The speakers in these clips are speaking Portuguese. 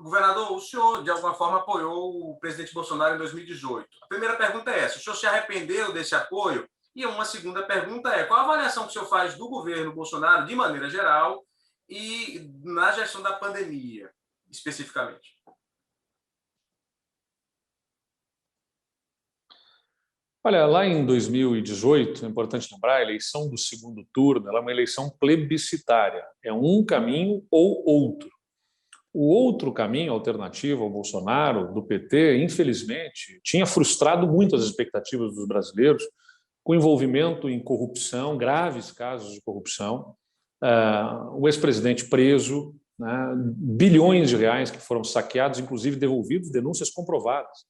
Governador, o senhor, de alguma forma, apoiou o presidente Bolsonaro em 2018. A primeira pergunta é essa: o senhor se arrependeu desse apoio? E uma segunda pergunta é: qual a avaliação que o senhor faz do governo Bolsonaro, de maneira geral, e na gestão da pandemia, especificamente? Olha, lá em 2018, é importante lembrar, a eleição do segundo turno ela é uma eleição plebiscitária. É um caminho ou outro. O outro caminho alternativo ao Bolsonaro, do PT, infelizmente, tinha frustrado muito as expectativas dos brasileiros, com envolvimento em corrupção, graves casos de corrupção, o ex-presidente preso, né, bilhões de reais que foram saqueados, inclusive devolvidos, denúncias comprovadas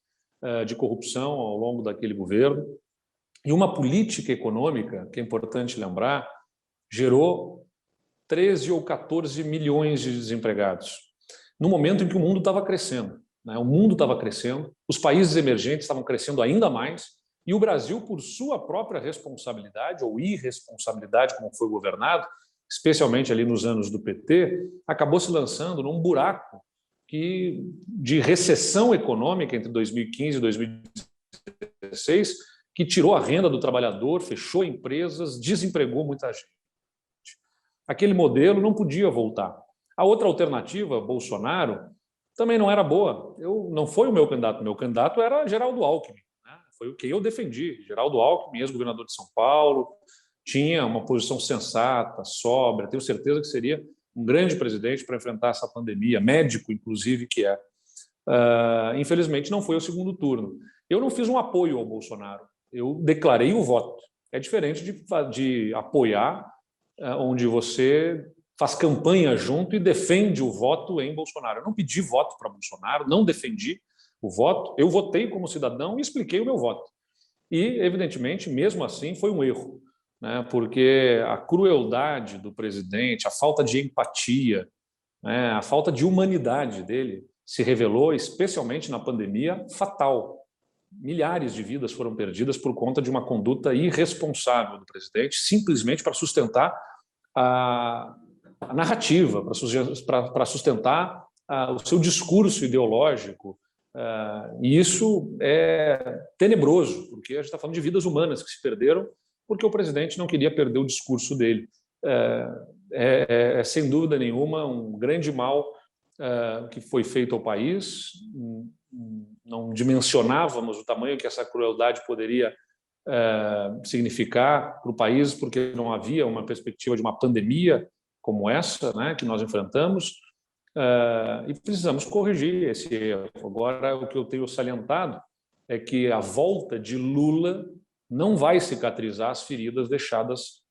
de corrupção ao longo daquele governo, e uma política econômica, que é importante lembrar, gerou 13 ou 14 milhões de desempregados, no momento em que o mundo estava crescendo. O mundo estava crescendo, os países emergentes estavam crescendo ainda mais, e o Brasil, por sua própria responsabilidade ou irresponsabilidade, como foi governado, especialmente ali nos anos do PT, acabou se lançando num buraco de recessão econômica entre 2015 e 2016, que tirou a renda do trabalhador, fechou empresas, desempregou muita gente. Aquele modelo não podia voltar. A outra alternativa, Bolsonaro, também não era boa. Não foi o meu candidato era Geraldo Alckmin, né? Foi o que eu defendi. Geraldo Alckmin, ex-governador de São Paulo, tinha uma posição sensata, sóbria, tenho certeza que seria um grande presidente para enfrentar essa pandemia, médico, inclusive, que é. Infelizmente, não foi o segundo turno. Eu não fiz um apoio ao Bolsonaro, eu declarei o voto. É diferente de apoiar, onde você faz campanha junto e defende o voto em Bolsonaro. Eu não pedi voto para Bolsonaro, não defendi o voto, eu votei como cidadão e expliquei o meu voto. E, evidentemente, mesmo assim, foi um erro, né? Porque a crueldade do presidente, a falta de empatia, né, a falta de humanidade dele se revelou, especialmente na pandemia, fatal. Milhares de vidas foram perdidas por conta de uma conduta irresponsável do presidente, simplesmente para sustentar a narrativa, para sustentar o seu discurso ideológico. E isso é tenebroso, porque a gente está falando de vidas humanas que se perderam porque o presidente não queria perder o discurso dele. Sem dúvida nenhuma, um grande mal que foi feito ao país. Não dimensionávamos o tamanho que essa crueldade poderia significar para o país, porque não havia uma perspectiva de uma pandemia como essa, né, que nós enfrentamos, e precisamos corrigir esse erro. Agora, o que eu tenho salientado é que a volta de Lula não vai cicatrizar as feridas deixadas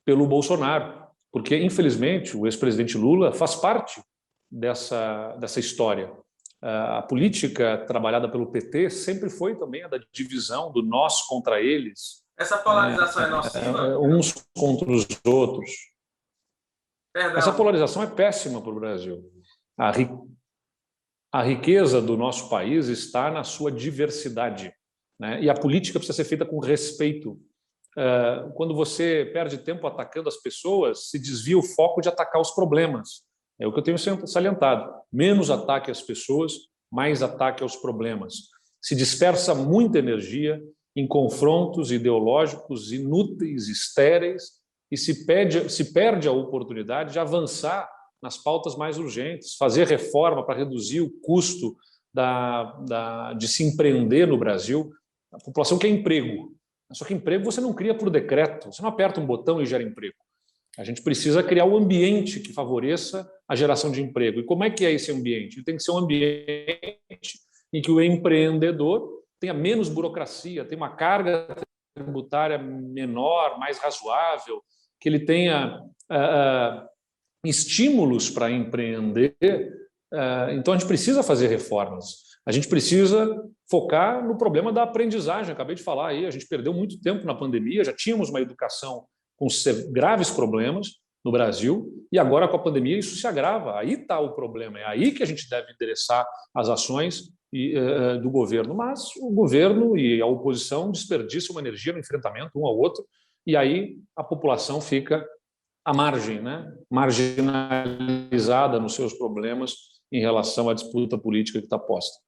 pelo Bolsonaro, porque, infelizmente, o ex-presidente Lula faz parte dessa história. A política trabalhada pelo PT sempre foi também a da divisão, do nós contra eles. Essa polarização é nociva? Uns contra os outros. Perdão. Essa polarização é péssima para o Brasil. A riqueza do nosso país está na sua diversidade, né? E a política precisa ser feita com respeito. Quando você perde tempo atacando as pessoas, se desvia o foco de atacar os problemas. É o que eu tenho salientado. Menos ataque às pessoas, mais ataque aos problemas. Se dispersa muita energia em confrontos ideológicos inúteis, estéreis, e se perde a oportunidade de avançar nas pautas mais urgentes, fazer reforma para reduzir o custo de se empreender no Brasil. A população quer emprego. Só que emprego você não cria por decreto, você não aperta um botão e gera emprego. A gente precisa criar um ambiente que favoreça a geração de emprego. E como é que é esse ambiente? Ele tem que ser um ambiente em que o empreendedor tenha menos burocracia, tenha uma carga tributária menor, mais razoável, que ele tenha estímulos para empreender. Então, a gente precisa fazer reformas. A gente precisa focar no problema da aprendizagem. Acabei de falar aí, a gente perdeu muito tempo na pandemia, já tínhamos uma educação com graves problemas no Brasil, e agora com a pandemia isso se agrava. Aí está o problema, é aí que a gente deve endereçar as ações do governo. Mas o governo e a oposição desperdiçam uma energia no enfrentamento um ao outro, e aí a população fica à margem, né? Marginalizada nos seus problemas em relação à disputa política que está posta.